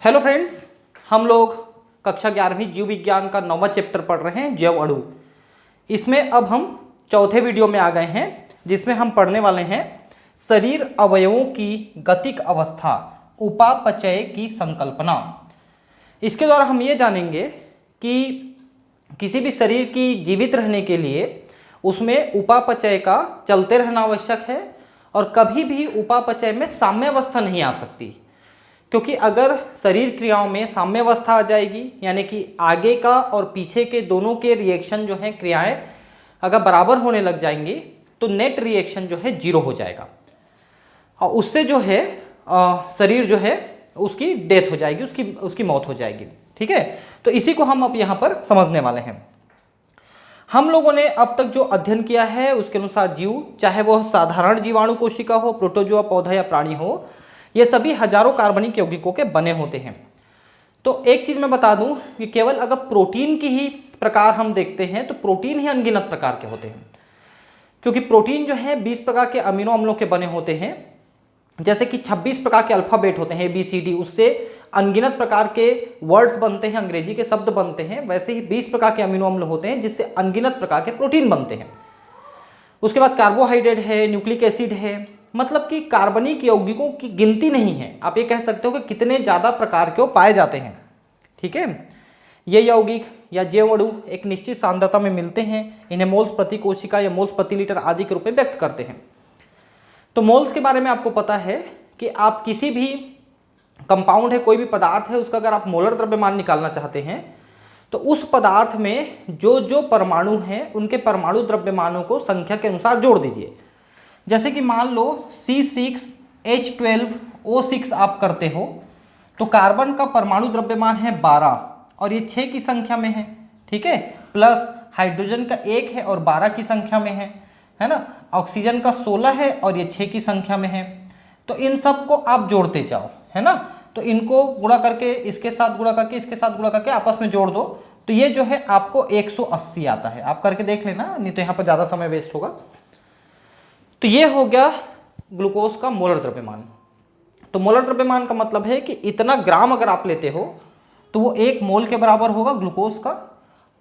Hello friends, हम लोग कक्षा 11वीं जीव विज्ञान का 9वां चैप्टर पढ़ रहे हैं जैव अणु। इसमें अब हम चौथे वीडियो में आ गए हैं जिसमें हम पढ़ने वाले हैं शरीर अवयवों की गतिक अवस्था उपापचय की संकल्पना। इसके द्वारा हम ये जानेंगे कि किसी भी शरीर की जीवित रहने के लिए उसमें उपापचय का चलते रहना आवश्यक है और कभी भी उपापचय में साम्यावस्था नहीं आ सकती, क्योंकि अगर शरीर क्रियाओं में साम्यावस्था आ जाएगी यानी कि आगे का और पीछे के दोनों के रिएक्शन जो हैं क्रियाएं अगर बराबर होने लग जाएंगी तो नेट रिएक्शन जो है जीरो हो जाएगा और उससे जो है शरीर जो है उसकी डेथ हो जाएगी, उसकी मौत हो जाएगी। ठीक है, तो इसी को हम अब यहाँ पर समझने वाले हैं। हम लोगों ने अब तक जो अध्ययन किया है उसके अनुसार जीव, चाहे वह साधारण जीवाणु कोशिका हो, प्रोटोजोआ पौधा या प्राणी हो, ये सभी हजारों कार्बनिक यौगिकों के बने होते हैं। तो एक चीज मैं बता दूं कि केवल अगर प्रोटीन की ही प्रकार हम देखते हैं तो प्रोटीन ही अनगिनत प्रकार के होते हैं, क्योंकि प्रोटीन जो है 20 प्रकार के अमीनो अम्लों के बने होते हैं। जैसे कि 26 प्रकार के अल्फाबेट होते हैं ABCD, उससे अनगिनत प्रकार के वर्ड्स बनते हैं, अंग्रेजी के शब्द बनते हैं। वैसे ही 20 प्रकार के अमीनो अम्ल होते हैं जिससे अनगिनत प्रकार के प्रोटीन बनते हैं। उसके बाद कार्बोहाइड्रेट है, न्यूक्लिक एसिड है, मतलब कि कार्बनिक यौगिकों की गिनती नहीं है। आप ये कह सकते हो कि कितने ज़्यादा प्रकार के पाए जाते हैं। ठीक है, ये यौगिक या जैव अणु एक निश्चित सांद्रता में मिलते हैं। इन्हें मोल्स प्रति कोशिका या मोल्स प्रति लीटर आदि के रूप में व्यक्त करते हैं। तो मोल्स के बारे में आपको पता है कि आप किसी भी कंपाउंड है, कोई भी पदार्थ है, उसका अगर आप मोलर द्रव्यमान निकालना चाहते हैं तो उस पदार्थ में जो जो परमाणु हैं उनके परमाणु द्रव्यमानों को संख्या के अनुसार जोड़ दीजिए। जैसे कि मान लो C6H12O6 आप करते हो तो कार्बन का परमाणु द्रव्यमान है 12 और ये 6 की संख्या में है। ठीक है, प्लस हाइड्रोजन का 1 है और 12 की संख्या में है ना। ऑक्सीजन का 16 है और ये 6 की संख्या में है। तो इन सब को आप जोड़ते जाओ, है ना। तो इनको गुणा करके, इसके साथ गुणा करके, इसके साथ गुणा करके आपस में जोड़ दो तो ये जो है आपको 180 आता है। आप करके देख लेना, नहीं तो यहाँ पर ज़्यादा समय वेस्ट होगा। तो ये हो गया ग्लूकोज का मोलर द्रव्यमान। तो मोलर द्रव्यमान का मतलब है कि इतना ग्राम अगर आप लेते हो तो वो 1 मोल के बराबर होगा ग्लूकोज का।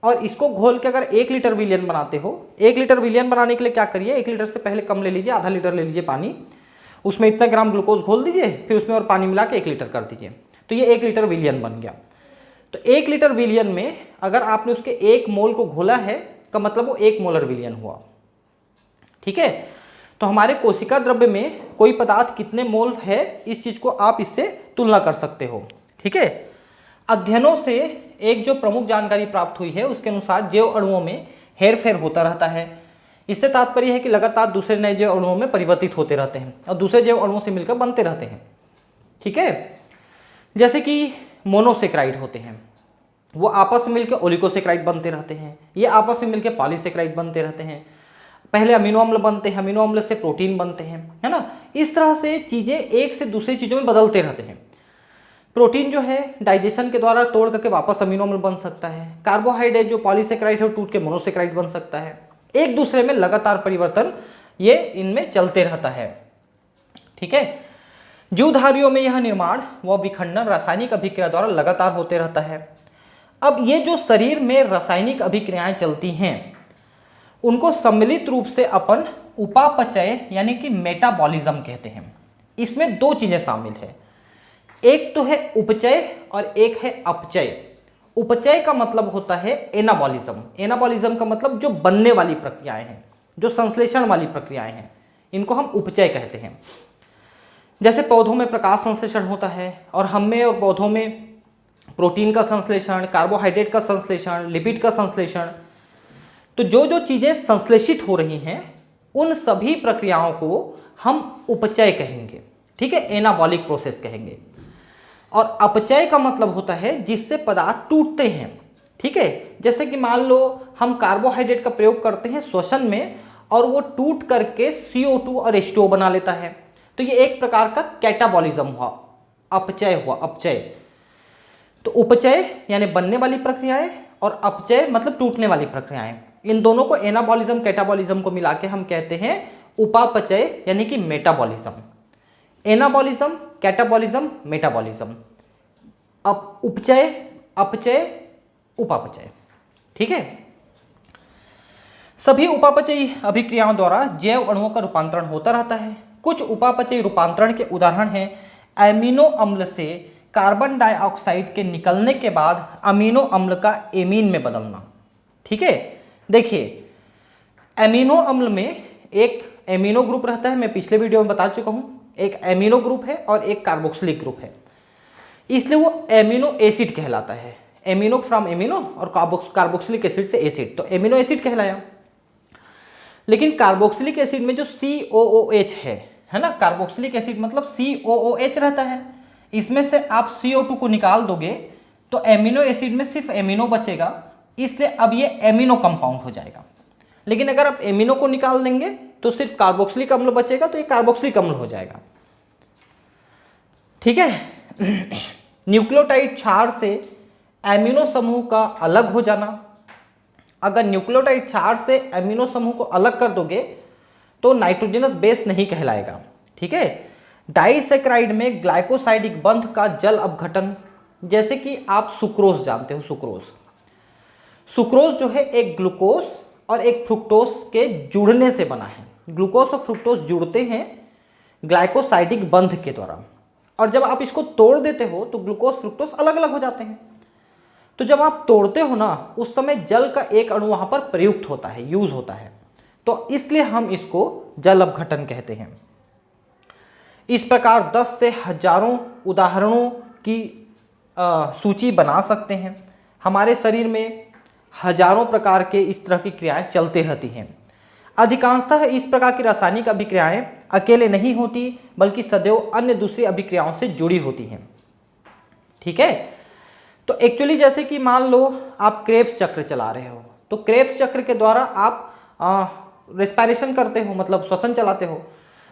और इसको घोल के अगर 1 लीटर विलियन बनाते हो, 1 लीटर विलियन बनाने के लिए क्या करिए, 1 लीटर से पहले कम ले लीजिए, आधा लीटर ले लीजिए पानी, उसमें इतना ग्राम ग्लूकोज घोल दीजिए, फिर उसमें और पानी मिला के 1 लीटर कर दीजिए, तो ये 1 लीटर विलियन बन गया। तो 1 लीटर विलियन में अगर आपने उसके 1 मोल को घोला है का मतलब वो 1 मोलर विलियन हुआ। ठीक है, तो हमारे कोशिका द्रव्य में कोई पदार्थ कितने मोल है, इस चीज को आप इससे तुलना कर सकते हो। ठीक है, अध्ययनों से एक जो प्रमुख जानकारी प्राप्त हुई है उसके अनुसार जैव अणुओं में हेरफेर होता रहता है। इससे तात्पर्य है कि लगातार दूसरे नए जैव अणुओं में परिवर्तित होते रहते हैं और दूसरे जैव अणुओं से मिलकर बनते रहते हैं। ठीक है, जैसे कि मोनोसेक्राइड होते हैं, वो आपस में मिलकर ओलिगोसेक्राइड बनते रहते हैं, ये आपस में मिलकर पॉलीसेक्राइड बनते रहते हैं। पहले अमीनो अम्ल बनते हैं, अमीनो अम्ल से प्रोटीन बनते हैं, है ना। इस तरह से चीजें एक से दूसरी चीजों में बदलते रहते हैं। प्रोटीन जो है डाइजेशन के द्वारा तोड़ करके वापस अमीनो अम्ल बन सकता है। कार्बोहाइड्रेट जो पॉलीसेक्राइड है वो टूट के मोनोसेक्राइड बन सकता है। एक दूसरे में लगातार परिवर्तन ये इनमें चलते रहता है। ठीक है, जीवधारियों में यह निर्माण व विखंडन रासायनिक अभिक्रिया द्वारा लगातार होते रहता है। अब ये जो शरीर में रासायनिक अभिक्रियाएं चलती हैं उनको सम्मिलित रूप से अपन उपापचय यानी कि मेटाबॉलिज्म कहते हैं। इसमें 2 चीजें शामिल है, एक तो है उपचय और एक है अपचय। उपचय का मतलब होता है एनाबॉलिज्म। एनाबॉलिज्म का मतलब जो बनने वाली प्रक्रियाएं हैं, जो संश्लेषण वाली प्रक्रियाएं हैं, इनको हम उपचय कहते हैं। जैसे पौधों में प्रकाश संश्लेषण होता है और हम में और पौधों में प्रोटीन का संश्लेषण, कार्बोहाइड्रेट का संश्लेषण, लिपिड का संश्लेषण। तो जो जो चीजें संश्लेषित हो रही हैं उन सभी प्रक्रियाओं को हम उपचय कहेंगे। ठीक है, एनाबॉलिक प्रोसेस कहेंगे। और अपचय का मतलब होता है जिससे पदार्थ टूटते हैं। ठीक है, जैसे कि मान लो हम कार्बोहाइड्रेट का प्रयोग करते हैं श्वसन में और वो टूट करके CO2 और H2O बना लेता है, तो ये एक प्रकार का कैटाबॉलिज्म हुआ, अपचय हुआ, अपचय। तो उपचय यानी बनने वाली प्रक्रियाएं और अपचय मतलब टूटने वाली प्रक्रियाएं, इन दोनों को एनाबॉलिज्म कैटाबॉलिज्म को मिला के हम कहते हैं उपापचय यानी कि मेटाबॉलिज्म। Anabolism, catabolism, metabolism. उपचय, अपचय, उपापचय। ठीक है, सभी उपापचयी अभिक्रियाओं द्वारा जैव अणुओं का रूपांतरण होता रहता है। कुछ उपापचयी रूपांतरण के उदाहरण हैं एमिनो अम्ल से कार्बन डाइऑक्साइड के निकलने के बाद अमीनो अम्ल का एमीन में बदलना। ठीक है, देखिए एमिनो अम्ल में एक एमिनो ग्रुप रहता है, मैं पिछले वीडियो में बता चुका हूं, एक एमिनो ग्रुप है और एक कार्बोक्सिलिक ग्रुप है, इसलिए वो एमिनो एसिड कहलाता है। एमिनो फ्रॉम एमिनो और कार्बोक्सिलिक एसिड से एसिड, तो एमिनो एसिड कहलाया। लेकिन कार्बोक्सिलिक एसिड में जो COOH है ना, कार्बोक्सिलिक एसिड मतलब COOH रहता है, इसमें से आप CO2 को निकाल दोगे तो एमिनो एसिड में सिर्फ एमिनो बचेगा, इसलिए अब ये एमिनो कंपाउंड हो जाएगा। लेकिन अगर आप एमिनो को निकाल देंगे तो सिर्फ कार्बोक्सिलिक अम्ल बचेगा, तो ये कार्बोक्सिलिक अम्ल हो जाएगा। ठीक है, न्यूक्लियोटाइड क्षार से एमिनो समूह का अलग हो जाना, अगर न्यूक्लियोटाइड क्षार से एमिनो समूह को अलग कर दोगे तो नाइट्रोजनस बेस नहीं कहलाएगा। ठीक है, डाइसैकेराइड में ग्लाइकोसाइडिक बंध का जल अपघटन, जैसे कि आप सुक्रोज जानते हो, सुक्रोज जो है एक ग्लूकोज और एक फ्रुक्टोज के जुड़ने से बना है। ग्लूकोज और फ्रुक्टोज जुड़ते हैं ग्लाइकोसाइडिक बंध के द्वारा, और जब आप इसको तोड़ देते हो तो ग्लूकोज फ्रुक्टोज अलग अलग हो जाते हैं। तो जब आप तोड़ते हो ना, उस समय जल का एक अणु वहां पर प्रयुक्त होता है, यूज होता है, तो इसलिए हम इसको जल अपघटन कहते हैं। इस प्रकार 10 से हजारों उदाहरणों की सूची बना सकते हैं। हमारे शरीर में हजारों प्रकार के इस तरह की क्रियाएं चलती रहती हैं। अधिकांशतः इस प्रकार की रासायनिक अभिक्रियाएं अकेले नहीं होती, बल्कि सदैव अन्य दूसरी अभिक्रियाओं से जुड़ी होती हैं। ठीक है, तो एक्चुअली जैसे कि मान लो आप क्रेब्स चक्र चला रहे हो, तो क्रेब्स चक्र के द्वारा आप रेस्पिरेशन करते हो, मतलब श्वसन चलाते हो,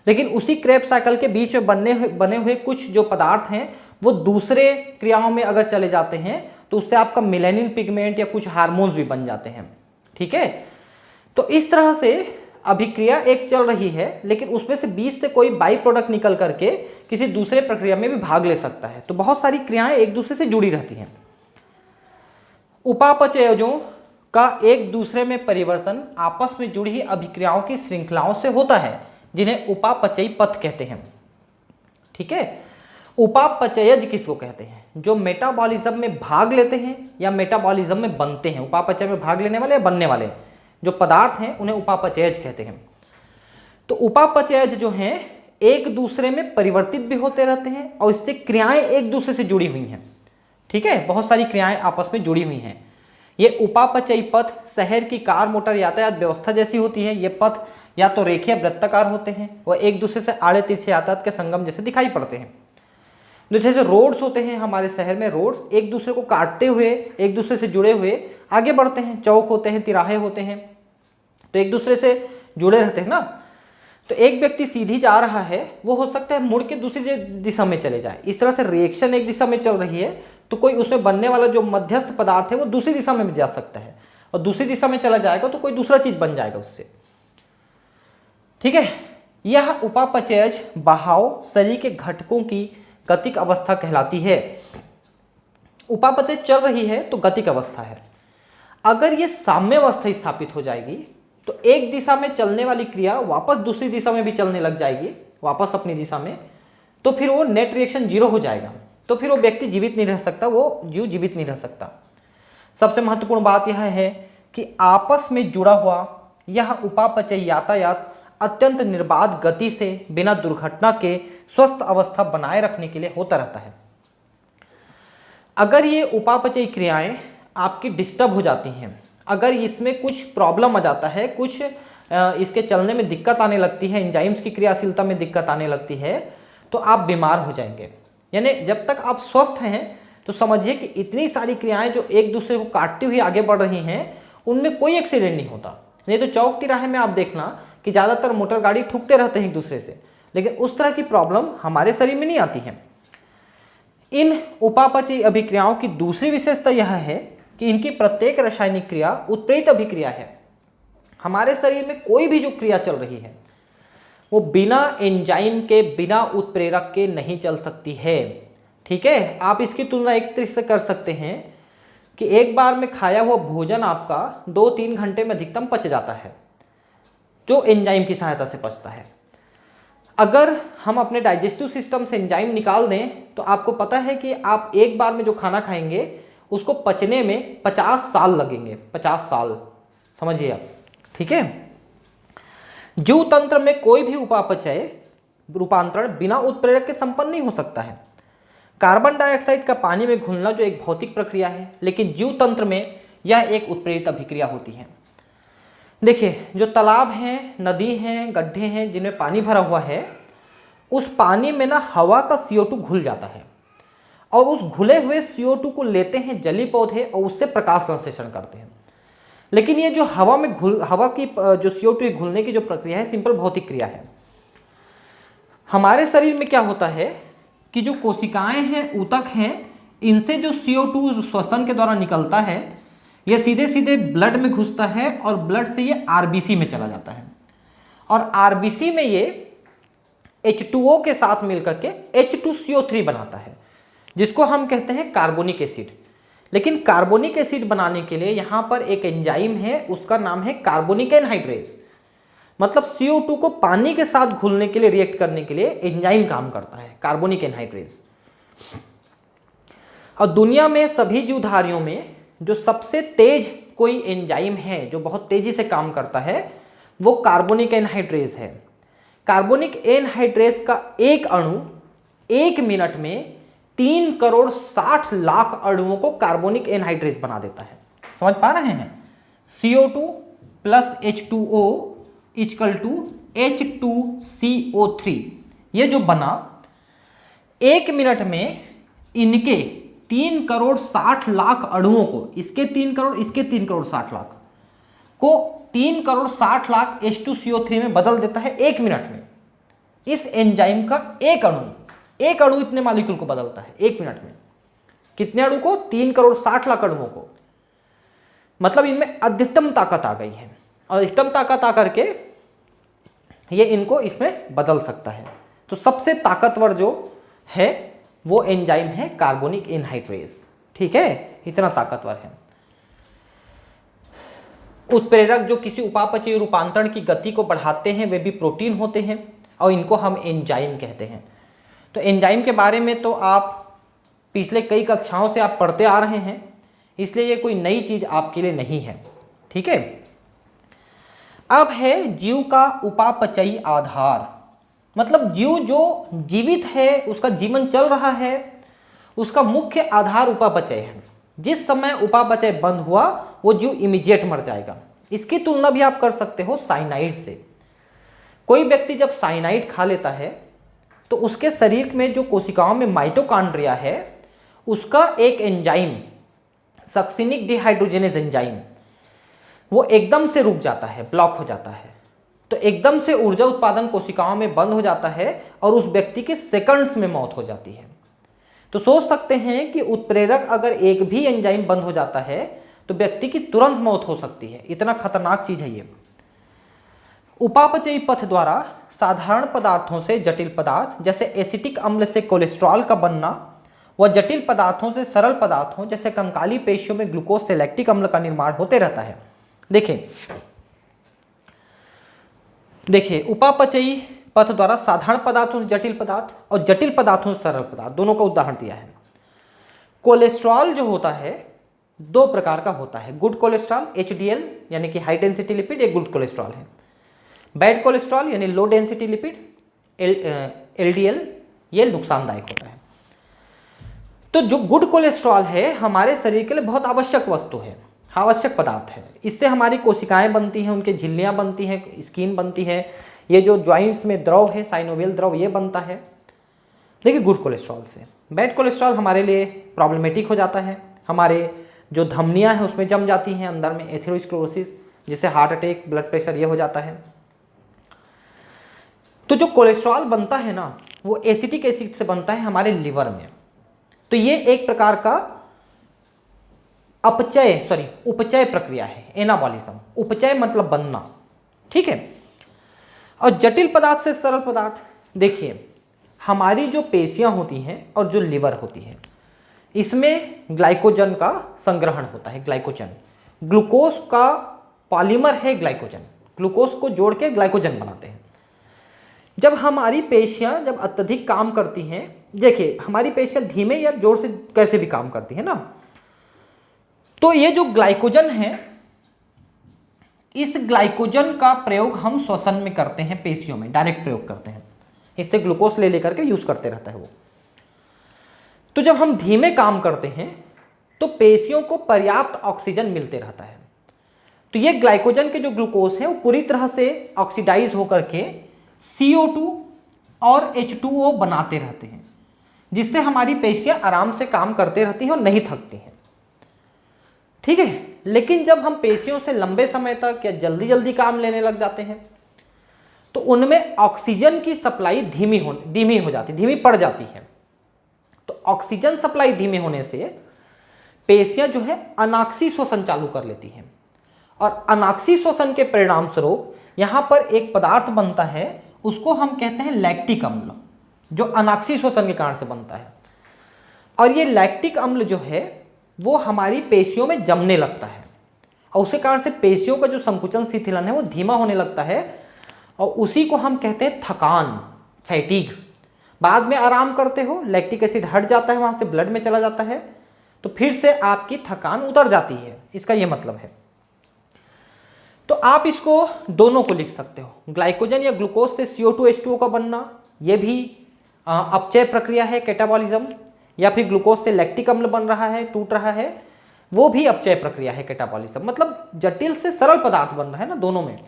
लेकिन उसी क्रेब्स साइकिल के बीच में बने हुए कुछ जो पदार्थ हैं वो दूसरे क्रियाओं में अगर चले जाते हैं तो उससे आपका मेलानिन पिगमेंट या कुछ हार्मोन्स भी बन जाते हैं। ठीक है, तो इस तरह से अभिक्रिया एक चल रही है, लेकिन उसमें से बीच से कोई बाई प्रोडक्ट निकल करके किसी दूसरे प्रक्रिया में भी भाग ले सकता है। तो बहुत सारी क्रियाएं एक दूसरे से जुड़ी रहती हैं। उपापचयजों का एक दूसरे में परिवर्तन आपस में जुड़ी ही अभिक्रियाओं की श्रृंखलाओं से होता है, जिन्हें उपापचयी पथ कहते हैं। ठीक है, उपापचयज किसको कहते हैं? जो मेटाबॉलिज्म में भाग लेते हैं या मेटाबॉलिज्म में बनते हैं। उपापचय में भाग लेने वाले या बनने वाले जो पदार्थ हैं उन्हें उपापचयज कहते हैं। तो उपापचयज जो हैं एक दूसरे में परिवर्तित भी होते रहते हैं और इससे क्रियाएं एक दूसरे से जुड़ी हुई हैं। ठीक है, बहुत सारी क्रियाएं आपस में जुड़ी हुई हैं। ये उपापचयी पथ शहर की कार मोटर यातायात व्यवस्था जैसी होती है। ये पथ या तो रेखीय वृत्ताकार होते हैं, वह एक दूसरे से आड़े तिरछे यातायात के संगम जैसे दिखाई पड़ते हैं। जैसे रोड्स होते हैं हमारे शहर में, रोड्स एक दूसरे को काटते हुए एक दूसरे से जुड़े हुए आगे बढ़ते हैं। चौक होते हैं, तिराहे होते हैं, तो एक दूसरे से जुड़े रहते हैं ना। तो एक व्यक्ति सीधी जा रहा है, वो हो सकता है मुड़ के दूसरी दिशा में चले जाए। इस तरह से रिएक्शन एक दिशा में चल रही है तो कोई उसमें बनने वाला जो मध्यस्थ पदार्थ है वो दूसरी दिशा में भी जा सकता है, और दूसरी दिशा में चला जाएगा तो कोई दूसरा चीज बन जाएगा उससे। ठीक है, यह उपापचयज बहाव शरीर के घटकों की गतिक अवस्था कहलाती है। उपापचय चल रही है तो गतिक अवस्था है। अगर ये साम्य अवस्था स्थापित हो जाएगी तो एक दिशा में चलने वाली क्रिया वापस दूसरी दिशा में भी चलने लग जाएगी, वापस अपनी दिशा में, तो फिर वो नेट रिएक्शन जीरो हो जाएगा। तो फिर वो व्यक्ति जीवित नहीं रह सकता, वो जीव जीवित नहीं रह सकता। सबसे महत्वपूर्ण बात यह है कि आपस में जुड़ा हुआ यह उपापचय यातायात अत्यंत निर्बाध गति से बिना दुर्घटना के स्वस्थ अवस्था बनाए रखने के लिए होता रहता है। अगर ये उपापचयी क्रियाएं आपकी डिस्टर्ब हो जाती हैं, अगर इसमें कुछ प्रॉब्लम आ जाता है, कुछ इसके चलने में दिक्कत आने लगती है, एंजाइम्स की क्रियाशीलता में दिक्कत आने लगती है, तो आप बीमार हो जाएंगे। यानी जब तक आप स्वस्थ हैं तो समझिए कि इतनी सारी क्रियाएं जो एक दूसरे को काटती हुई आगे बढ़ रही हैं उनमें कोई एक्सीडेंट नहीं होता। नहीं तो चौक तिराहे में आप देखना कि ज़्यादातर मोटर गाड़ी ठुकते रहते हैं एक दूसरे से, लेकिन उस तरह की प्रॉब्लम हमारे शरीर में नहीं आती है। इन उपापचयी अभिक्रियाओं की दूसरी विशेषता यह है कि इनकी प्रत्येक रासायनिक क्रिया उत्प्रेरित अभिक्रिया है। हमारे शरीर में कोई भी जो क्रिया चल रही है वो बिना एंजाइम के, बिना उत्प्रेरक के नहीं चल सकती है। ठीक है, आप इसकी तुलना एक तरीके से कर सकते हैं कि एक बार में खाया हुआ भोजन आपका 2-3 घंटे में अधिकतम पच जाता है, जो एंजाइम की सहायता से पचता है। अगर हम अपने डाइजेस्टिव सिस्टम से एंजाइम निकाल दें तो आपको पता है कि आप एक बार में जो खाना खाएंगे उसको पचने में 50 साल लगेंगे, 50 साल, समझिए आप। ठीक है, जीव तंत्र में कोई भी उपापचय रूपांतरण बिना उत्प्रेरक के संपन्न नहीं हो सकता है। कार्बन डाइऑक्साइड का पानी में घुलना जो एक भौतिक प्रक्रिया है, लेकिन जीव तंत्र में यह एक उत्प्रेरित अभिक्रिया होती है। देखिए, जो तालाब हैं, नदी हैं, गड्ढे हैं जिनमें पानी भरा हुआ है, उस पानी में ना हवा का CO2 घुल जाता है और उस घुले हुए CO2 को लेते हैं जलीय पौधे और उससे प्रकाश संश्लेषण करते हैं। लेकिन ये जो हवा की जो CO2 घुलने की जो प्रक्रिया है, सिंपल भौतिक क्रिया है। हमारे शरीर में क्या होता है कि जो कोशिकाएं हैं, ऊतक हैं, इनसे जो CO2 श्वसन के द्वारा निकलता है, ये सीधे सीधे ब्लड में घुसता है और ब्लड से ये RBC में चला जाता है और RBC में ये H2O के साथ मिलकर के H2CO3 बनाता है, जिसको हम कहते हैं कार्बोनिक एसिड। लेकिन कार्बोनिक एसिड बनाने के लिए यहाँ पर एक एंजाइम है, उसका नाम है कार्बोनिक एनहाइड्रेज। मतलब CO2 को पानी के साथ घुलने के लिए, रिएक्ट करने के लिए एंजाइम काम करता है, कार्बोनिक एनहाइड्रेज। और दुनिया में सभी जीवधारियों में जो सबसे तेज कोई एंजाइम है जो बहुत तेजी से काम करता है, वो कार्बोनिक एनहाइड्रेज है। कार्बोनिक एनहाइड्रेज का एक अणु 1 मिनट में 3 करोड़ 60 लाख अणुओं को कार्बोनिक एनहाइड्रेज बना देता है। समझ पा रहे हैं? CO2 plus H2O equal to H2CO3, ये जो बना 1 मिनट में इनके 3 करोड़ 60 लाख अणुओं को, इसके 3 करोड़, इसके 3 करोड़ 60 लाख को 3 करोड़ 60 लाख H2CO3 में बदल देता है 1 मिनट में। इस एंजाइम का एक अणु इतने मॉलिक्यूल को बदलता है 1 मिनट में। कितने अणु को? 3 करोड़ 60 लाख अणुओं को। मतलब इनमें अधिकतम ताकत आ गई है और अधिकतम ताकत आकर के ये इनको इसमें बदल सकता है। तो सबसे ताकतवर जो है वो एंजाइम है कार्बोनिक एनहाइड्रेज। ठीक है, इतना ताकतवर है। उत्प्रेरक जो किसी उपापचयी रूपांतरण की गति को बढ़ाते हैं वे भी प्रोटीन होते हैं और इनको हम एंजाइम कहते हैं। तो एंजाइम के बारे में तो आप पिछले कई कक्षाओं से आप पढ़ते आ रहे हैं, इसलिए ये कोई नई चीज आपके लिए नहीं है। ठीक है, अब है जीव का उपापचयी आधार। मतलब जीव जो जीवित है, उसका जीवन चल रहा है, उसका मुख्य आधार उपापचय है। जिस समय उपापचय बंद हुआ वो जीव इमीडिएट मर जाएगा। इसकी तुलना भी आप कर सकते हो साइनाइड से। कोई व्यक्ति जब साइनाइड खा लेता है तो उसके शरीर में जो कोशिकाओं में माइटोकॉन्ड्रिया है, उसका एक एंजाइम सक्सिनिक डिहाइड्रोजनेज एंजाइम, वो एकदम से रुक जाता है, ब्लॉक हो जाता है। तो एकदम से ऊर्जा उत्पादन कोशिकाओं में बंद हो जाता है और उस व्यक्ति की सेकंड्स में मौत हो जाती है। तो सोच सकते हैं कि उत्प्रेरक अगर एक भी एंजाइम बंद हो जाता है तो व्यक्ति की तुरंत मौत हो सकती है। इतना खतरनाक चीज है ये। उपापचयी पथ द्वारा साधारण पदार्थों से जटिल पदार्थ जैसे एसिटिक अम्ल से कोलेस्ट्रॉल का बनना व जटिल पदार्थों से सरल पदार्थों जैसे कंकाली पेशियों में ग्लूकोज से लैक्टिक अम्ल का निर्माण होते रहता है। देखिए, उपापचयी पथ द्वारा साधारण पदार्थों से जटिल पदार्थ और जटिल पदार्थों से सरल पदार्थ, दोनों का उदाहरण दिया है। कोलेस्ट्रॉल जो होता है 2 प्रकार का होता है। गुड कोलेस्ट्रॉल HDL यानी कि हाई डेंसिटी लिपिड, एक गुड कोलेस्ट्रॉल है। बैड कोलेस्ट्रॉल यानी लो डेंसिटी लिपिड LDL, ये नुकसानदायक होता है। तो जो गुड कोलेस्ट्रॉल है हमारे शरीर के लिए बहुत आवश्यक वस्तु है, आवश्यक पदार्थ है। इससे हमारी कोशिकाएं बनती हैं, उनके झिल्लियां बनती हैं, स्किन बनती है, ये जो जॉइंट्स में द्रव है, साइनोवियल द्रव, ये बनता है। देखिए, गुड कोलेस्ट्रॉल से। बैड कोलेस्ट्रॉल हमारे लिए प्रॉब्लमेटिक हो जाता है। हमारे जो धमनियां हैं उसमें जम जाती हैं, अंदर में एथेरोस्क्लेरोसिस, जिससे हार्ट अटैक, ब्लड प्रेशर, ये हो जाता है। तो जो कोलेस्ट्रॉल बनता है ना, वो एसिटिक एसिड से बनता है हमारे लिवर में। तो ये एक प्रकार का उपचय प्रक्रिया है, एनाबॉलिज्म। उपचय मतलब बनना। ठीक है। और जटिल पदार्थ से सरल पदार्थ, देखिए हमारी जो पेशियां होती हैं और जो लिवर होती है, इसमें ग्लाइकोजन का संग्रहण होता है। ग्लाइकोजन ग्लूकोज का पॉलीमर है। ग्लाइकोजन ग्लूकोज को जोड़ के ग्लाइकोजन बनाते हैं। जब हमारी पेशियां जब अत्यधिक काम करती हैं, देखिए हमारी पेशियां धीमे या जोर से कैसे भी काम करती है ना, तो ये जो ग्लाइकोजन है, इस ग्लाइकोजन का प्रयोग हम श्वसन में करते हैं, पेशियों में डायरेक्ट प्रयोग करते हैं। इससे ग्लूकोज ले लेकर के यूज करते रहता है वो। तो जब हम धीमे काम करते हैं तो पेशियों को पर्याप्त ऑक्सीजन मिलते रहता है। तो ये ग्लाइकोजन के जो ग्लूकोज है वो पूरी तरह से ऑक्सीडाइज होकर के CO2 और H2O बनाते रहते हैं, जिससे हमारी पेशियां आराम से काम करते रहती हैं और नहीं थकती हैं। ठीक है, लेकिन जब हम पेशियों से लंबे समय तक या जल्दी जल्दी काम लेने लग जाते हैं तो उनमें ऑक्सीजन की सप्लाई धीमी पड़ जाती है। तो ऑक्सीजन सप्लाई धीमे होने से पेशियां जो है अनाक्षी श्वसन चालू कर लेती हैं, और अनाक्षी श्वसन के परिणाम स्वरूप यहां पर एक पदार्थ बनता है, उसको हम कहते हैं लैक्टिक अम्ल, जो अनाक्षी श्वसन के कारण से बनता है। और ये लैक्टिक अम्ल जो है वो हमारी पेशियों में जमने लगता है, और उसी कारण से पेशियों का जो संकुचन शिथिलन है वो धीमा होने लगता है, और उसी को हम कहते हैं थकान, फैटीग। बाद में आराम करते हो, लैक्टिक एसिड हट जाता है, वहां से ब्लड में चला जाता है, तो फिर से आपकी थकान उतर जाती है। इसका यह मतलब है। तो आप इसको दोनों को लिख सकते हो, ग्लाइकोजन या ग्लूकोज से CO2 H2O का बनना, यह भी अपचय प्रक्रिया है, कैटाबॉलिज्म, या फिर ग्लूकोज से लैक्टिक अम्ल बन रहा है, टूट रहा है, वो भी अपचय प्रक्रिया है, कैटाबॉलिज्म। मतलब जटिल से सरल पदार्थ बन रहा है ना दोनों में।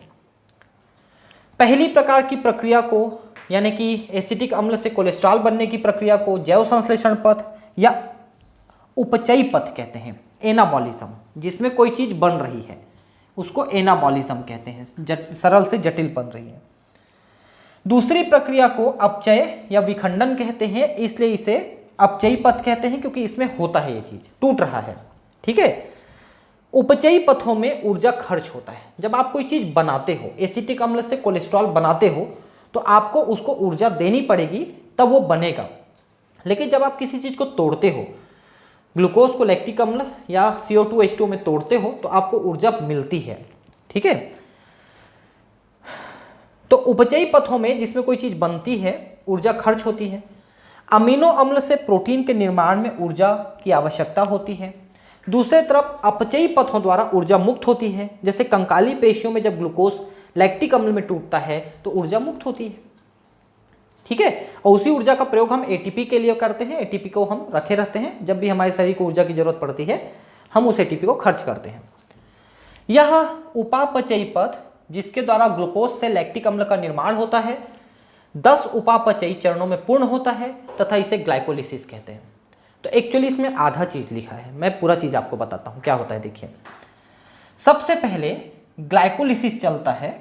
पहली प्रकार की प्रक्रिया को, यानी कि एसिटिक अम्ल से कोलेस्ट्रॉल बनने की प्रक्रिया को जैव संश्लेषण पथ या उपचयी पथ कहते हैं, एनाबॉलिज्म। जिसमें कोई चीज बन रही है उसको एनाबॉलिज्म कहते हैं, सरल से जटिल बन रही है। दूसरी प्रक्रिया को अपचय या विखंडन कहते हैं, इसलिए इसे अपचयी पथ कहते हैं, क्योंकि इसमें होता है ये चीज, टूट रहा है। ठीक है। उपचयी पथों में ऊर्जा खर्च होता है। जब आप कोई चीज बनाते हो, एसिटिक अम्ल से कोलेस्ट्रॉल बनाते हो, तो आपको उसको ऊर्जा देनी पड़ेगी, तब वो बनेगा। लेकिन जब आप किसी चीज को तोड़ते हो, ग्लूकोज को लैक्टिक अम्ल या CO2 H2O में तोड़ते हो, तो आपको ऊर्जा मिलती है। ठीक है। तो उपचयी पथों में जिसमें कोई चीज बनती है, ऊर्जा खर्च होती है। अमीनो अम्ल से प्रोटीन के निर्माण में ऊर्जा की आवश्यकता होती है। दूसरे तरफ अपचयी पथों द्वारा ऊर्जा मुक्त होती है। जैसे कंकाली पेशियों में जब ग्लूकोज लैक्टिक अम्ल में टूटता है तो ऊर्जा मुक्त होती है। ठीक है। और उसी ऊर्जा का प्रयोग हम ATP के लिए करते हैं। ATP को हम रखे रहते हैं, जब भी हमारे शरीर को ऊर्जा की जरूरत पड़ती है हम उस ATP को खर्च करते हैं। यह उपापचयी पथ जिसके द्वारा ग्लूकोज से लैक्टिक अम्ल का निर्माण होता है 10 उपापचयी चरणों में पूर्ण होता है, तथा इसे ग्लाइकोलिसिस कहते हैं। तो एक्चुअली इसमें आधा चीज लिखा है, मैं पूरा चीज आपको बताता हूं क्या होता है। देखिए, सबसे पहले ग्लाइकोलिसिस चलता है,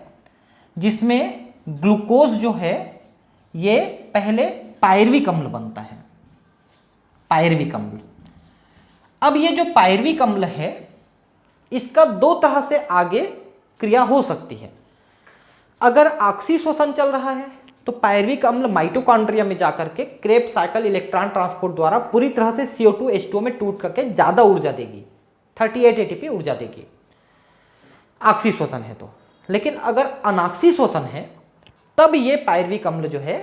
जिसमें ग्लूकोज जो है ये पहले पायरविक अम्ल बनता है, पायरविक अम्ल। अब ये जो पायरविक अम्ल है इसका दो तरह से आगे क्रिया हो सकती है। अगर ऑक्सी श्वसन चल रहा है तो पायरविक अम्ल माइटोकॉन्ड्रिया में जाकर के क्रेब्स साइकिल इलेक्ट्रॉन ट्रांसपोर्ट द्वारा पूरी तरह से CO2 H2O में टूट करके ज्यादा ऊर्जा देगी, 38 ATP ऊर्जा देगी ऑक्सी श्वसन है तो। लेकिन अगर अनाक्सी श्वसन है तब ये पायरविक अम्ल जो है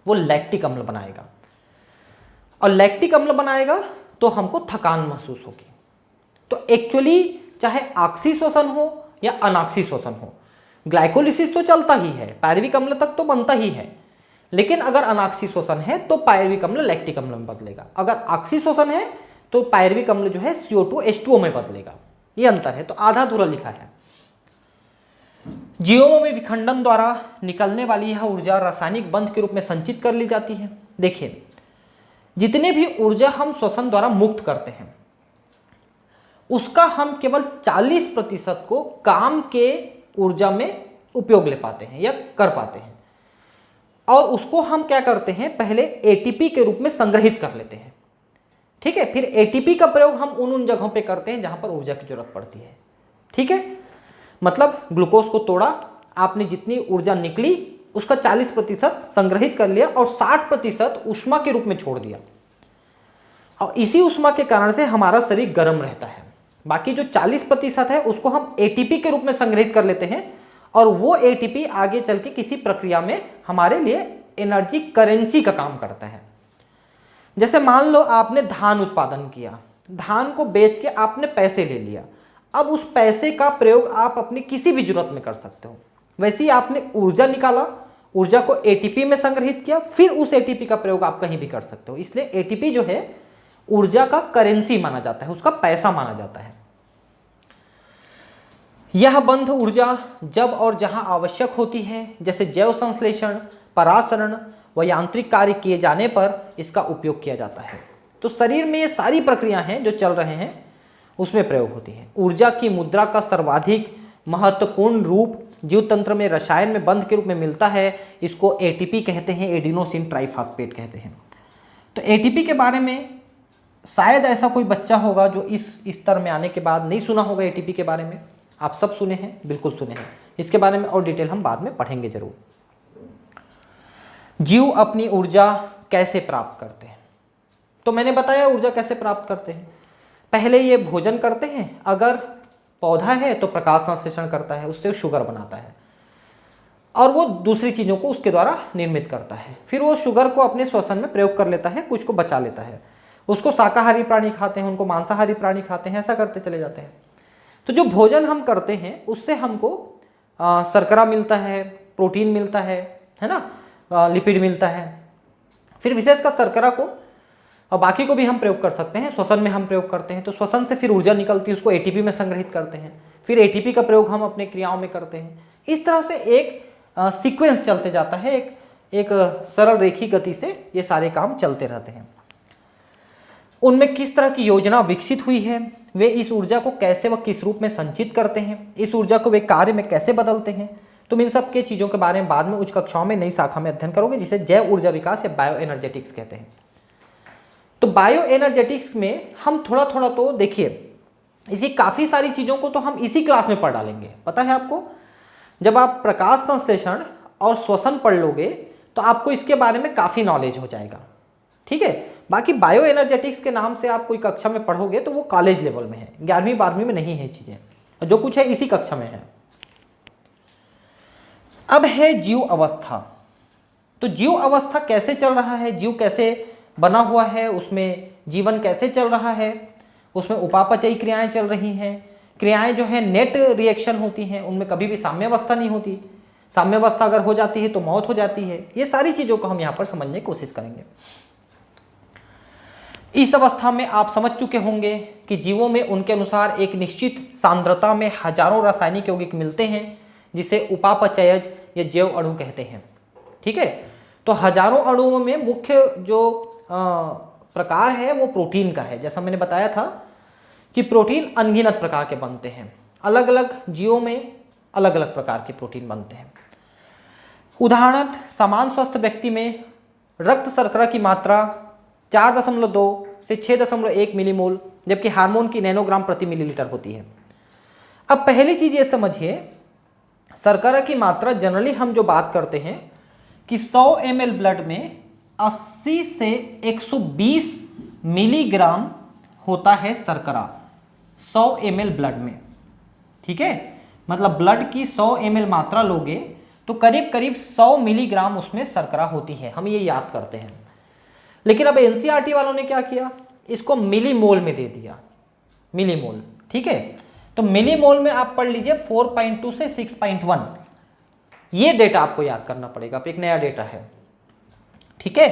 वो लैक्टिक अम्ल बनाएगा, और लैक्टिक अम्ल बनाएगा तो हमको थकान महसूस होगी। तो एक्चुअली चाहे ऑक्सी श्वसन हो या अनाक्सी श्वसन हो, ग्लाइकोलिसिस तो चलता ही है, पायरविक अम्ल तक तो बनता ही है। लेकिन अगर अनाक्सी श्वसन है तो पायरविक अम्ल लैक्टिक अम्ल में बदलेगा, अगर ऑक्सी श्वसन है तो पायरविक अम्ल जो है CO2 H2O में बदलेगा। ये अंतर है, तो आधा अधूरा लिखा है। जीवों में विखंडन द्वारा निकलने वाली यह ऊर्जा रासायनिक बंध के रूप में संचित कर ली जाती है। देखिए, जितने भी ऊर्जा हम श्वसन द्वारा मुक्त करते हैं उसका हम केवल 40% को काम के ऊर्जा में उपयोग ले पाते हैं या कर पाते हैं, और उसको हम क्या करते हैं, पहले ATP के रूप में संग्रहित कर लेते हैं। ठीक है। फिर ATP का प्रयोग हम उन जगहों पे करते हैं जहां पर ऊर्जा की जरूरत पड़ती है। ठीक है। मतलब ग्लूकोज को तोड़ा, आपने जितनी ऊर्जा निकली उसका 40% संग्रहित कर लिया और 60% ऊष्मा के रूप में छोड़ दिया, और इसी ऊष्मा के कारण से हमारा शरीर गर्म रहता है। बाकी जो 40% है उसको हम एटीपी के रूप में संग्रहित कर लेते हैं, और वो एटीपी आगे चल के किसी प्रक्रिया में हमारे लिए एनर्जी करेंसी का काम करता है। जैसे मान लो आपने धान उत्पादन किया, धान को बेच के आपने पैसे ले लिया, अब उस पैसे का प्रयोग आप अपनी किसी भी जरूरत में कर सकते हो। वैसे ही आपने ऊर्जा निकाला, ऊर्जा को एटीपी में संग्रहित किया, फिर उस एटीपी का प्रयोग आप कहीं भी कर सकते हो। इसलिए एटीपी जो है ऊर्जा का करेंसी माना जाता है, उसका पैसा माना जाता है। यह बंध ऊर्जा जब और जहां आवश्यक होती है, जैसे जैव संश्लेषण, परासरण व यांत्रिक कार्य किए जाने पर इसका उपयोग किया जाता है। तो शरीर में ये सारी प्रक्रियाएं हैं जो चल रहे हैं उसमें प्रयोग होती है। ऊर्जा की मुद्रा का सर्वाधिक महत्वपूर्ण रूप जीव तंत्र में रसायन में बंध के रूप में मिलता है। इसको एटीपी कहते हैं, एडिनोसिन ट्राइफॉस्फेट कहते हैं। तो एटीपी के बारे में शायद ऐसा कोई बच्चा होगा जो इस स्तर में आने के बाद नहीं सुना होगा। एटीपी के बारे में आप सब सुने हैं, बिल्कुल सुने हैं। इसके बारे में और डिटेल हम बाद में पढ़ेंगे जरूर। जीव अपनी ऊर्जा कैसे प्राप्त करते हैं? तो मैंने बताया ऊर्जा कैसे प्राप्त करते हैं। पहले ये भोजन करते हैं, अगर पौधा है तो प्रकाश संश्लेषण करता है, उससे शुगर बनाता है, और वो दूसरी चीज़ों को उसके द्वारा निर्मित करता है। फिर वो शुगर को अपने श्वसन में प्रयोग कर लेता है, कुछ को बचा लेता है। उसको शाकाहारी प्राणी खाते हैं, उनको मांसाहारी प्राणी खाते हैं, ऐसा करते चले जाते हैं। तो जो भोजन हम करते हैं उससे हमको शर्करा मिलता है, प्रोटीन मिलता है ना, लिपिड मिलता है। फिर विशेषकर शर्करा को और बाकी को भी हम प्रयोग कर सकते हैं, श्वसन में हम प्रयोग करते हैं। तो श्वसन से फिर ऊर्जा निकलती है, उसको एटीपी में संग्रहित करते हैं। फिर एटीपी का प्रयोग हम अपने क्रियाओं में करते हैं। इस तरह से एक सीक्वेंस चलते जाता है, एक सरल रेखी गति से ये सारे काम चलते रहते हैं। उनमें किस तरह की योजना विकसित हुई है, वे इस ऊर्जा को कैसे व किस रूप में संचित करते हैं, इस ऊर्जा को वे कार्य में कैसे बदलते हैं, तुम इन सब के चीज़ों के बारे में बाद में उच्च कक्षाओं में नई शाखा में अध्ययन करोगे, जिसे जैव ऊर्जा विकास या बायो एनर्जेटिक्स कहते हैं। तो बायो एनर्जेटिक्स में हम थोड़ा थोड़ा तो देखिए, इसी काफ़ी सारी चीज़ों को तो हम इसी क्लास में पढ़ डालेंगे। पता है आपको, जब आप प्रकाश संश्लेषण और श्वसन पढ़ लोगे तो आपको इसके बारे में काफ़ी नॉलेज हो जाएगा, ठीक है। बाकी बायो एनर्जेटिक्स के नाम से आप कोई कक्षा में पढ़ोगे तो वो कॉलेज लेवल में है, 11वीं 12वीं में नहीं है चीज़ें, और जो कुछ है इसी कक्षा में है। अब है जीव अवस्था। तो जीव अवस्था कैसे चल रहा है, जीव कैसे बना हुआ है, उसमें जीवन कैसे चल रहा है, उसमें उपापचयी क्रियाएं चल रही हैं। क्रियाएं जो है नेट रिएक्शन होती हैं, उनमें कभी भी साम्यावस्था नहीं होती। साम्यावस्था अगर हो जाती है तो मौत हो जाती है। ये सारी चीज़ों को हम यहाँ पर समझने की कोशिश करेंगे। इस अवस्था में आप समझ चुके होंगे कि जीवों में उनके अनुसार एक निश्चित सांद्रता में हजारों रासायनिक यौगिक मिलते हैं, जिसे उपापचयज या जैव अणु कहते हैं, ठीक है। तो हजारों अणुओं में मुख्य जो प्रकार है वो प्रोटीन का है। जैसा मैंने बताया था कि प्रोटीन अनगिनत प्रकार के बनते हैं, अलग अलग जीवों में अलग अलग प्रकार के प्रोटीन बनते हैं। उदाहरण, समान स्वस्थ व्यक्ति में रक्त शर्करा की मात्रा 4.2 से 6.1 मिलीमोल, जबकि हार्मोन की नैनोग्राम प्रति मिलीलीटर होती है। अब पहली चीज़ ये समझिए, शर्करा की मात्रा जनरली हम जो बात करते हैं कि 100 ml ब्लड में 80 से 120 मिलीग्राम होता है शर्करा 100 ml ब्लड में, ठीक है। मतलब ब्लड की 100 ml मात्रा लोगे तो करीब करीब 100 मिलीग्राम उसमें शर्करा होती है, हम ये याद करते हैं। लेकिन अब एनसीईआरटी वालों ने क्या किया, इसको मिलीमोल में दे दिया, मिलीमोल, ठीक है। तो मिलीमोल में आप पढ़ लीजिए 4.2 से 6.1, ये डेटा आपको याद करना पड़ेगा, अब एक नया डेटा है, ठीक है।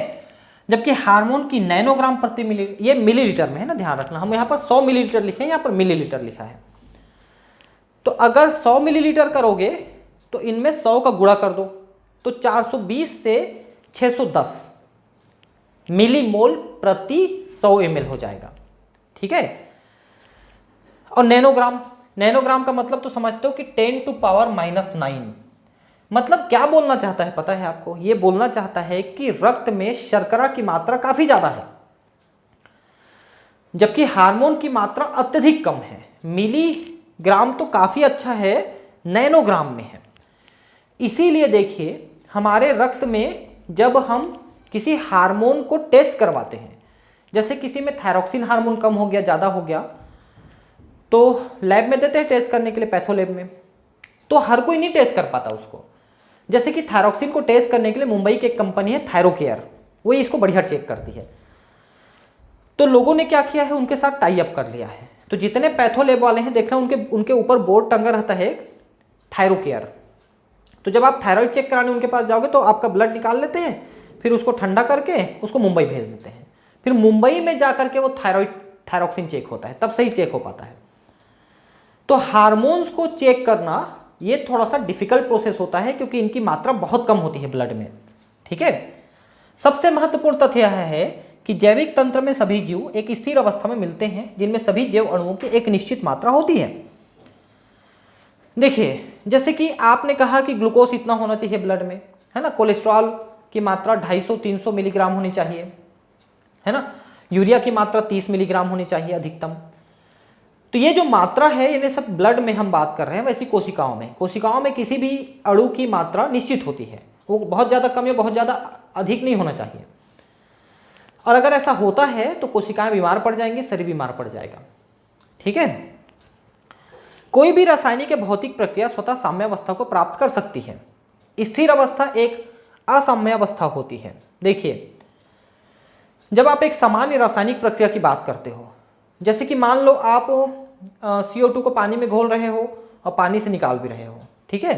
जबकि हार्मोन की नैनोग्राम प्रति मिली, ये मिलीलीटर में है ना, ध्यान रखना, हम यहाँ पर 100 मिलीलीटर लिखे हैं, यहाँ पर मिलीलीटर लिखा है। तो अगर 100 मिलीलीटर करोगे तो इनमें 100 का गुणा कर दो, तो 420 से 610 मिलीमोल प्रति 100 ml हो जाएगा, ठीक है। और नैनोग्राम, नैनोग्राम का मतलब तो समझते हो कि 10⁻⁹, मतलब क्या बोलना चाहता है पता है आपको, ये बोलना चाहता है कि रक्त में शर्करा की मात्रा काफी ज्यादा है, जबकि हार्मोन की मात्रा अत्यधिक कम है। मिलीग्राम तो काफी अच्छा है, नैनोग्राम में है। इसीलिए देखिए हमारे रक्त में जब हम किसी हार्मोन को टेस्ट करवाते हैं, जैसे किसी में थायरॉक्सिन हार्मोन कम हो गया, ज़्यादा हो गया, तो लैब में देते हैं टेस्ट करने के लिए, पैथो लैब में। तो हर कोई नहीं टेस्ट कर पाता उसको। जैसे कि थायरॉक्सिन को टेस्ट करने के लिए मुंबई की एक कंपनी है थायरोकेयर, वो इसको बढ़िया चेक करती है। तो लोगों ने क्या किया है, उनके साथ टाई अप कर लिया है। तो जितने पैथो लैब वाले हैं देख रहे हैं, उनके ऊपर बोर्ड टंगा रहता है थायरोकेयर। तो जब आप थायराइड चेक कराने उनके पास जाओगे तो आपका ब्लड निकाल लेते हैं, फिर उसको ठंडा करके उसको मुंबई भेज देते हैं। फिर मुंबई में जा करके वो थायरॉक्सिन चेक होता है, तब सही चेक हो पाता है। तो हार्मोन्स को चेक करना ये थोड़ा सा डिफिकल्ट प्रोसेस होता है, क्योंकि इनकी मात्रा बहुत कम होती है ब्लड में। ठीक है। सबसे महत्वपूर्ण तथ्य यह है कि जैविक तंत्र में सभी जीव एक स्थिर अवस्था में मिलते हैं, जिनमें सभी जैव अणुओं की एक निश्चित मात्रा होती है। देखिए, जैसे कि आपने कहा कि ग्लूकोज इतना होना चाहिए ब्लड में, है ना, कोलेस्ट्रॉल की मात्रा 250-300 मिलीग्राम होनी चाहिए, है ना, यूरिया की मात्रा 30 मिलीग्राम होनी चाहिए अधिकतम। तो ये जो मात्रा है, इन्हें सब ब्लड में हम बात कर रहे हैं। वैसी कोशिकाओं में किसी भी अणु की मात्रा निश्चित होती है, वो बहुत ज़्यादा कम या बहुत ज़्यादा अधिक नहीं होना चाहिए। और अगर ऐसा होता है तो कोशिकाएं बीमार पड़ जाएंगी, शरीर बीमार पड़ जाएगा। ठीक है। कोई भी रासायनिक या भौतिक प्रक्रिया स्वतः साम्यावस्था को प्राप्त कर सकती है। स्थिर अवस्था एक असाम्यावस्था होती है। देखिए, जब आप एक सामान्य रासायनिक प्रक्रिया की बात करते हो, जैसे कि मान लो आप CO2 को पानी में घोल रहे हो और पानी से निकाल भी रहे हो, ठीक है,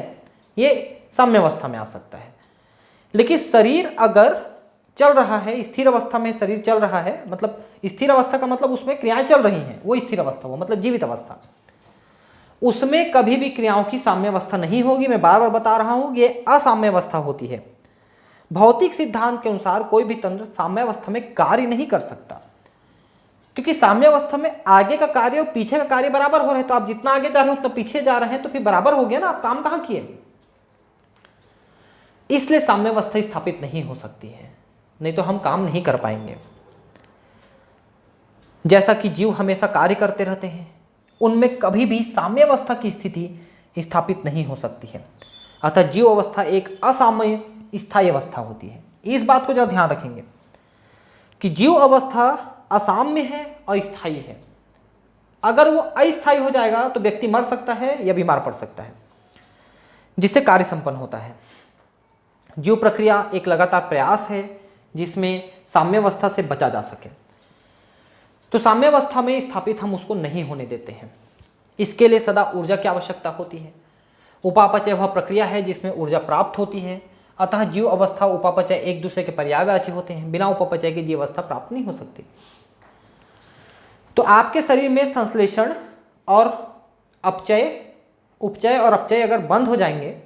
ये साम्यावस्था में आ सकता है। लेकिन शरीर अगर चल रहा है, स्थिर अवस्था में शरीर चल रहा है, मतलब स्थिर अवस्था का मतलब उसमें क्रियाएं चल रही हैं, वो स्थिर अवस्था हो, मतलब जीवित अवस्था, उसमें कभी भी क्रियाओं की साम्यावस्था नहीं होगी। मैं बार बार बता रहा हूं, ये असाम्यावस्था होती है। भौतिक सिद्धांत के अनुसार कोई भी तंत्र साम्यावस्था में कार्य नहीं कर सकता, क्योंकि साम्यावस्था में आगे का कार्य और पीछे का कार्य बराबर हो रहे हैं। तो आप जितना आगे जा रहे हो उतना पीछे जा रहे हैं, तो फिर बराबर हो गया ना, आप काम कहां किए। इसलिए साम्यावस्था स्थापित नहीं हो सकती है, नहीं तो हम काम नहीं कर पाएंगे। जैसा कि जीव हमेशा कार्य करते रहते हैं, उनमें कभी भी साम्यावस्था की स्थिति स्थापित नहीं हो सकती है। अतः जीव अवस्था एक असाम्य स्थायी अवस्था होती है। इस बात को जरा ध्यान रखेंगे कि जीव अवस्था असाम्य है, अस्थायी है। अगर वो अस्थायी हो जाएगा तो व्यक्ति मर सकता है या बीमार पड़ सकता है, जिससे कार्य संपन्न होता है। जीव प्रक्रिया एक लगातार प्रयास है जिसमें साम्यावस्था से बचा जा सके। तो साम्यावस्था में स्थापित हम उसको नहीं होने देते हैं। इसके लिए सदा ऊर्जा की आवश्यकता होती है। उपापचय वह प्रक्रिया है जिसमें ऊर्जा प्राप्त होती है। अतः जीव अवस्था उपापचय एक दूसरे के पर्यायवाची होते हैं। बिना उपापचय के जीव अवस्था प्राप्त नहीं हो सकती। तो आपके शरीर में संश्लेषण और उपचय और अपचय अगर बंद हो जाएंगे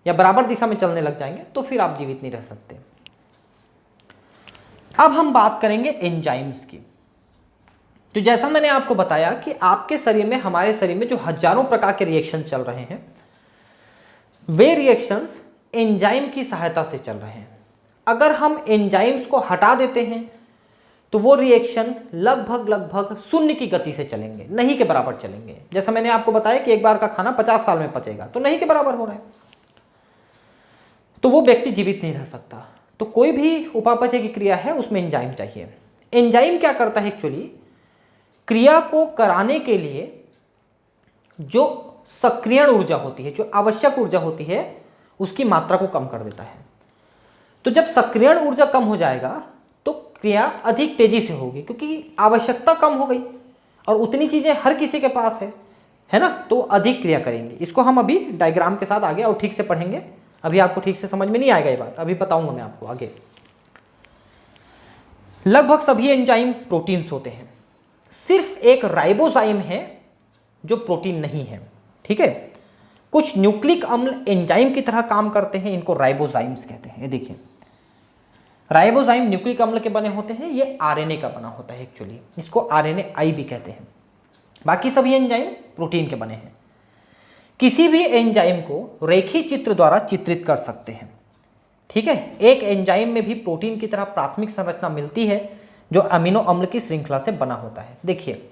या बराबर दिशा में चलने लग जाएंगे तो फिर आप जीवित नहीं रह सकते। अब हम बात करेंगे एंजाइम्स की। तो जैसा मैंने आपको बताया कि आपके शरीर में, हमारे शरीर में जो हजारों प्रकार के रिएक्शन चल रहे हैं, वे रिएक्शंस एंजाइम की सहायता से चल रहे हैं। अगर हम एंजाइम्स को हटा देते हैं तो वो रिएक्शन लगभग शून्य की गति से चलेंगे, नहीं के बराबर चलेंगे। जैसा मैंने आपको बताया कि एक बार का खाना 50 साल में पचेगा, तो नहीं के बराबर हो रहा है, तो वो व्यक्ति जीवित नहीं रह सकता। तो कोई भी उपापचय की क्रिया है उसमें एंजाइम चाहिए। एंजाइम क्या करता है, एक्चुअली क्रिया को कराने के लिए जो सक्रियण ऊर्जा होती है, जो आवश्यक ऊर्जा होती है, उसकी मात्रा को कम कर देता है। तो जब सक्रियण ऊर्जा कम हो जाएगा तो क्रिया अधिक तेजी से होगी, क्योंकि आवश्यकता कम हो गई और उतनी चीजें हर किसी के पास है ना, तो अधिक क्रिया करेंगे। इसको हम अभी डायग्राम के साथ आगे और ठीक से पढ़ेंगे। अभी आपको ठीक से समझ में नहीं आएगा ये बात, अभी बताऊंगा मैं आपको आगे। लगभग सभी एंजाइम प्रोटीन्स होते हैं। सिर्फ एक राइबोजाइम है जो प्रोटीन नहीं है, ठीक है। कुछ न्यूक्लिक अम्ल एंजाइम की तरह काम करते हैं, इनको राइबोजाइम्स कहते हैं। ये देखिए, राइबोजाइम न्यूक्लिक अम्ल के बने होते हैं, ये आरएनए का बना होता है एक्चुअली, इसको आरएनए भी कहते हैं। बाकी सभी एंजाइम प्रोटीन के बने हैं। किसी भी एंजाइम को रेखीय चित्र द्वारा चित्रित कर सकते हैं, ठीक है। एक एंजाइम में भी प्रोटीन की तरह प्राथमिक संरचना मिलती है जो अमीनो अम्ल की श्रृंखला से बना होता है। देखिए,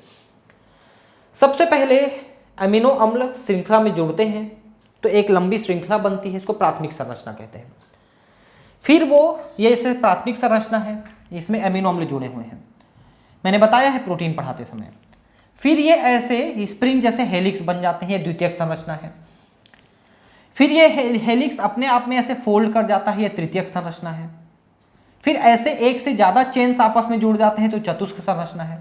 सबसे पहले अमीनो अम्ल श्रृंखला में जुड़ते हैं तो एक लंबी श्रृंखला बनती है, इसको प्राथमिक संरचना कहते हैं। फिर वो ये इसे प्राथमिक संरचना है, इसमें अमीनो अम्ल जुड़े हुए हैं, मैंने बताया है प्रोटीन पढ़ाते समय। फिर ये ऐसे स्प्रिंग जैसे हेलिक्स बन जाते हैं, द्वितीयक संरचना है। फिर ये हेलिक्स अपने आप में ऐसे फोल्ड कर जाता है, ये तृतीयक संरचना है। फिर ऐसे एक से ज्यादा चेन्स आपस में जुड़ जाते हैं तो चतुष्क संरचना है।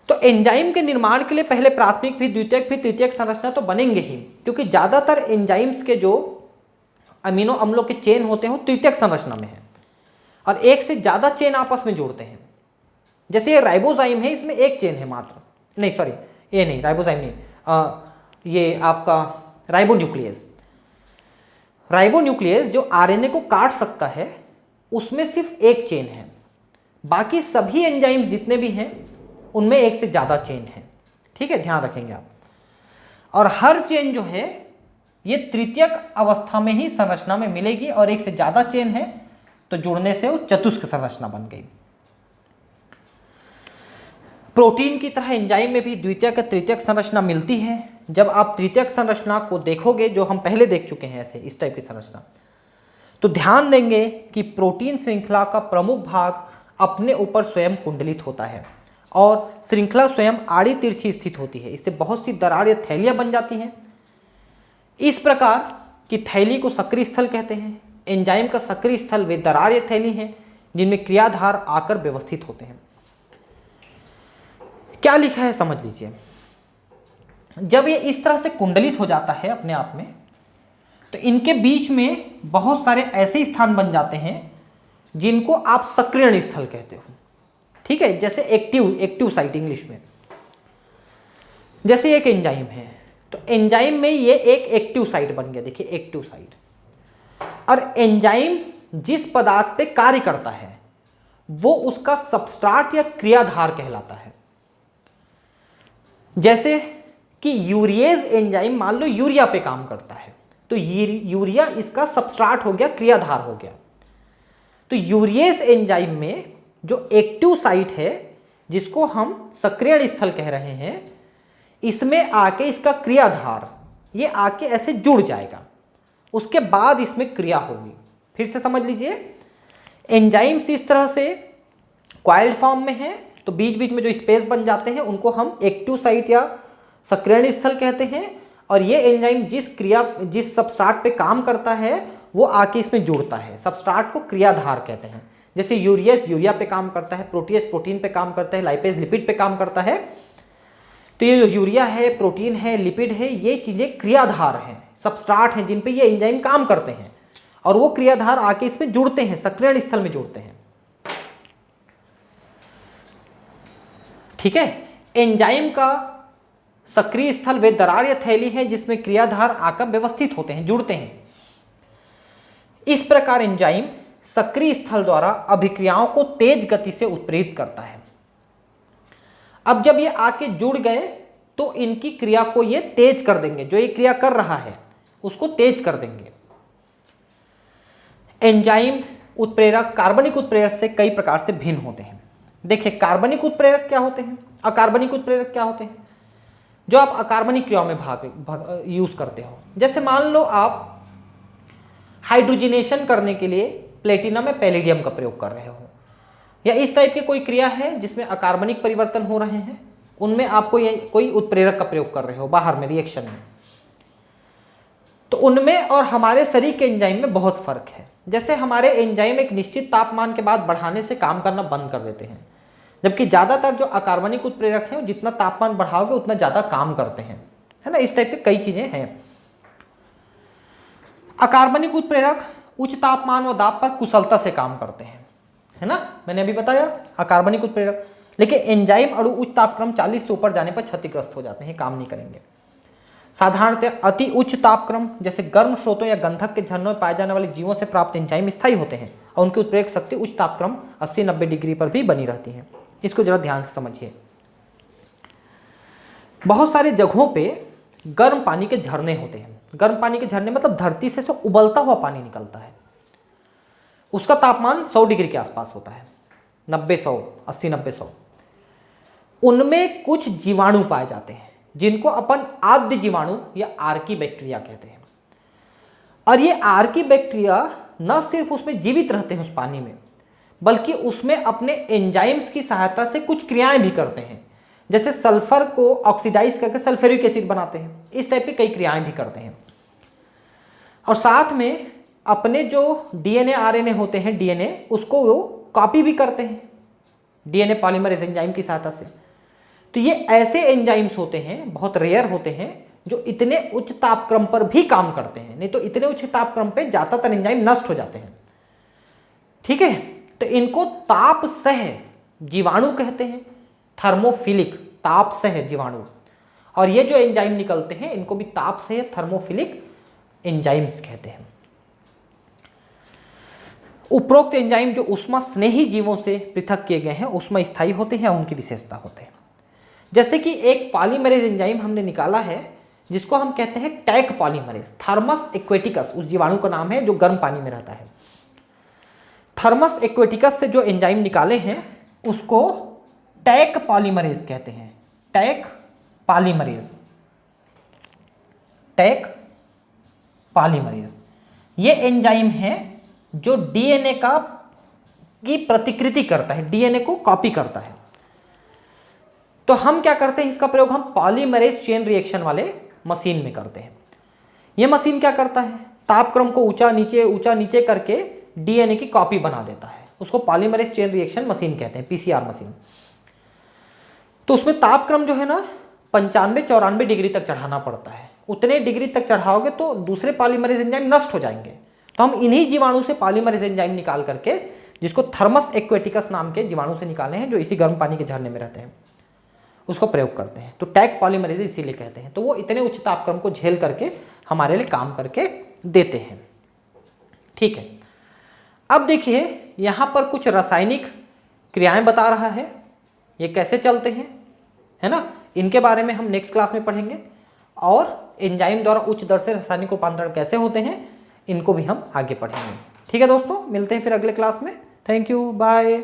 तो एंजाइम के निर्माण के लिए पहले प्राथमिक फिर द्वितीयक फिर तृतीयक संरचना तो बनेंगे ही, क्योंकि ज्यादातर एंजाइम्स के जो अमीनो अम्लों के चेन होते हैं वो तृतीयक संरचना में है और एक से ज्यादा चेन आपस में जोड़ते हैं। जैसे ये राइबोजाइम है, इसमें एक चेन है मात्र, नहीं सॉरी ये नहीं राइबोजाइम नहीं, ये आपका राइबोन्यूक्लियस। राइबोन्यूक्लियस जो आरएनए को काट सकता है उसमें सिर्फ एक चेन है, बाकी सभी एंजाइम्स जितने भी हैं उनमें एक से ज़्यादा चेन है। ठीक है, ध्यान रखेंगे आप। और हर चेन जो है ये तृतीयक अवस्था में ही संरचना में मिलेगी और एक से ज़्यादा चेन है तो जुड़ने से वो चतुष्क संरचना बन गई। प्रोटीन की तरह एंजाइम में भी द्वितीयक तृतीयक संरचना मिलती है। जब आप तृतीयक संरचना को देखोगे, जो हम पहले देख चुके हैं ऐसे इस टाइप की संरचना, तो ध्यान देंगे कि प्रोटीन श्रृंखला का प्रमुख भाग अपने ऊपर स्वयं कुंडलित होता है और श्रृंखला स्वयं आड़ी तिरछी स्थित होती है। इससे बहुत सी दरार या थैलियां बन जाती हैं। इस प्रकार की थैली को सक्रिय स्थल कहते हैं। एंजाइम का सक्रिय स्थल वे दरार या थैली हैं जिनमें क्रियाधार आकर व्यवस्थित होते हैं। क्या लिखा है समझ लीजिए। जब ये इस तरह से कुंडलित हो जाता है अपने आप में, तो इनके बीच में बहुत सारे ऐसे स्थान बन जाते हैं जिनको आप सक्रियण स्थल कहते हो। ठीक है, जैसे एक्टिव साइट इंग्लिश में। जैसे एक एंजाइम है तो एंजाइम में ये एक एक्टिव साइट बन गया, देखिए एक्टिव साइट। और एंजाइम जिस पदार्थ पे कार्य करता है वो उसका सबस्ट्रेट या क्रियाधार कहलाता है। जैसे कि यूरिएज एंजाइम मान लो यूरिया पे काम करता है तो यूरिया इसका सबस्ट्रेट हो गया, क्रियाधार हो गया। तो यूरिएज एंजाइम में जो एक्टिव साइट है जिसको हम सक्रियण स्थल कह रहे हैं, इसमें आके इसका क्रियाधार ये आके ऐसे जुड़ जाएगा, उसके बाद इसमें क्रिया होगी। फिर से समझ लीजिए, एंजाइम्स इस तरह से कॉइल्ड फॉर्म में है तो बीच बीच में जो स्पेस बन जाते हैं उनको हम एक्टिव साइट या सक्रियण स्थल कहते हैं। और ये एंजाइम जिस सबस्ट्रेट पे काम करता है वो आके इसमें जुड़ता है, सबस्ट्रेट को क्रियाधार कहते हैं। जैसे यूरियस यूरिया पे काम करता है, प्रोटीयस प्रोटीन पे काम करता है, लाइपेज लिपिड पे काम करता है। तो ये जो यूरिया है, प्रोटीन है, लिपिड है, ये चीजें क्रियाधार हैं, सबस्ट्रेट हैं जिन पे ये एंजाइम काम करते हैं और वो क्रियाधार आके इसमें जुड़ते हैं, सक्रियण स्थल में जुड़ते हैं। ठीक है, एंजाइम का सक्रिय स्थल वे दरार या थैली है जिसमें क्रियाधार आकर व्यवस्थित होते हैं, जुड़ते हैं। इस प्रकार एंजाइम सक्रिय स्थल द्वारा अभिक्रियाओं को तेज गति से उत्प्रेरित करता है। अब जब ये आके जुड़ गए तो इनकी क्रिया को ये तेज कर देंगे, जो ये क्रिया कर रहा है उसको तेज कर देंगे। एंजाइम उत्प्रेरक कार्बनिक उत्प्रेरक से कई प्रकार से भिन्न होते हैं। देखिए, कार्बनिक उत्प्रेरक क्या होते हैं, अकार्बनिक उत्प्रेरक क्या होते हैं, जो आप अकार्बनिक क्रियाओं में यूज करते हो। जैसे मान लो आप हाइड्रोजनेशन करने के लिए प्लेटिनम में पैलेडियम का प्रयोग कर रहे हो, या इस टाइप की कोई क्रिया है जिसमें अकार्बनिक परिवर्तन हो रहे हैं, उनमें आपको ये कोई उत्प्रेरक का प्रयोग कर रहे हो बाहर में रिएक्शन में, तो उनमें और हमारे शरीर के एंजाइम में बहुत फर्क है। जैसे हमारे एंजाइम एक निश्चित तापमान के बाद बढ़ाने से काम करना बंद कर देते हैं, जबकि ज्यादातर जो अकार्बनिक उत्प्रेरक हैं जितना तापमान बढ़ाओगे उतना ज्यादा काम करते हैं, है ना। इस टाइप की कई चीजें हैं। अकार्बनिक उत्प्रेरक उच्च तापमान व दाब पर कुशलता से काम करते हैं, है ना, मैंने अभी बताया अकार्बनिक उत्प्रेरक। लेकिन एंजाइम अणु उच्च तापक्रम 40 से ऊपर जाने पर क्षतिग्रस्त हो जाते हैं, काम नहीं करेंगे। साधारणतः अति उच्च तापक्रम जैसे गर्म स्रोतों या गंधक के झरनों में पाए जाने वाले जीवों से प्राप्त एंजाइम स्थायी होते हैं और उनकी उत्प्रेरक शक्ति उच्च तापक्रम 80-90 डिग्री पर भी बनी रहती है। इसको जरा ध्यान से समझिए। बहुत सारी जगहों पे गर्म पानी के झरने होते हैं। गर्म पानी के झरने मतलब धरती से उबलता हुआ पानी निकलता है, उसका तापमान 100 डिग्री के आसपास होता है, 80-90-100। उनमें कुछ जीवाणु पाए जाते हैं जिनको अपन आद्य जीवाणु या आर्की बैक्टीरिया कहते हैं। और ये आर्की बैक्टीरिया न सिर्फ उसमें जीवित रहते हैं उस पानी में, बल्कि उसमें अपने एंजाइम्स की सहायता से कुछ क्रियाएं भी करते हैं। जैसे सल्फर को ऑक्सीडाइज करके सल्फ्यूरिक एसिड बनाते हैं, इस टाइप की कई क्रियाएं भी करते हैं। और साथ में अपने जो डीएनए आरएनए होते हैं, डीएनए, उसको वो कॉपी भी करते हैं डीएनए पॉलीमरेज एंजाइम की सहायता से। तो ये ऐसे एंजाइम्स होते हैं, बहुत रेयर होते हैं, जो इतने उच्च तापक्रम पर भी काम करते हैं। नहीं तो इतने उच्च तापक्रम पे ज्यादातर एंजाइम नष्ट हो जाते हैं। ठीक है, तो इनको ताप सह जीवाणु कहते हैं, थर्मोफिलिक, ताप सह जीवाणु। और ये जो एंजाइम निकलते हैं इनको भी ताप सह थर्मोफिलिक एंजाइम्स कहते हैं। उपरोक्त एंजाइम जो उष्मा स्नेही जीवों से पृथक किए गए हैं, उष्मा स्थायी होते हैं, उनकी विशेषता होते हैं। जैसे कि एक पॉलीमरेज एंजाइम हमने निकाला है जिसको हम कहते हैं टैक पॉलीमरेज, थर्मस एक्वेटिकस उस जीवाणु का नाम है जो गर्म पानी में रहता है। थर्मस एक्वेटिकस से जो एंजाइम निकाले हैं उसको टैक पॉलीमरेज कहते हैं, टैक पॉलीमरेज, टैक पॉलीमरेज। ये एंजाइम है जो डीएनए की प्रतिकृति करता है, डीएनए को कॉपी करता है। तो हम क्या करते हैं, इसका प्रयोग हम पॉलीमरेज चेन रिएक्शन वाले मशीन में करते हैं। यह मशीन क्या करता है, तापक्रम को ऊंचा नीचे करके डीएनए की कॉपी बना देता है। उसको पॉलीमरेज चेन रिएक्शन मशीन कहते हैं, पीसीआर मशीन। तो उसमें तापक्रम जो है ना 95-94 डिग्री तक चढ़ाना पड़ता है। उतने डिग्री तक चढ़ाओगे तो दूसरे पॉलीमरेज एंजाइम नष्ट हो जाएंगे। तो हम इन्हीं जीवाणु से पॉलीमरेज एंजाइम निकाल करके, जिसको थर्मस एक्वेटिकस नाम के जीवाणु से निकाले हैं जो इसी गर्म पानी के झरने में रहते हैं, उसको प्रयोग करते हैं। तो टैक पॉलीमरेज इसीलिए कहते हैं। तो वो इतने उच्च तापक्रम को झेल करके हमारे लिए काम करके देते हैं। ठीक है, अब देखिए यहां पर कुछ रासायनिक क्रियाएं बता रहा है, ये कैसे चलते हैं, है ना। इनके बारे में हम नेक्स्ट क्लास में पढ़ेंगे। और एंजाइम द्वारा उच्च दर से रासायनिक रूपांतरण कैसे होते हैं, इनको भी हम आगे पढ़ेंगे। ठीक है दोस्तों, मिलते हैं फिर अगले क्लास में। Thank you, bye.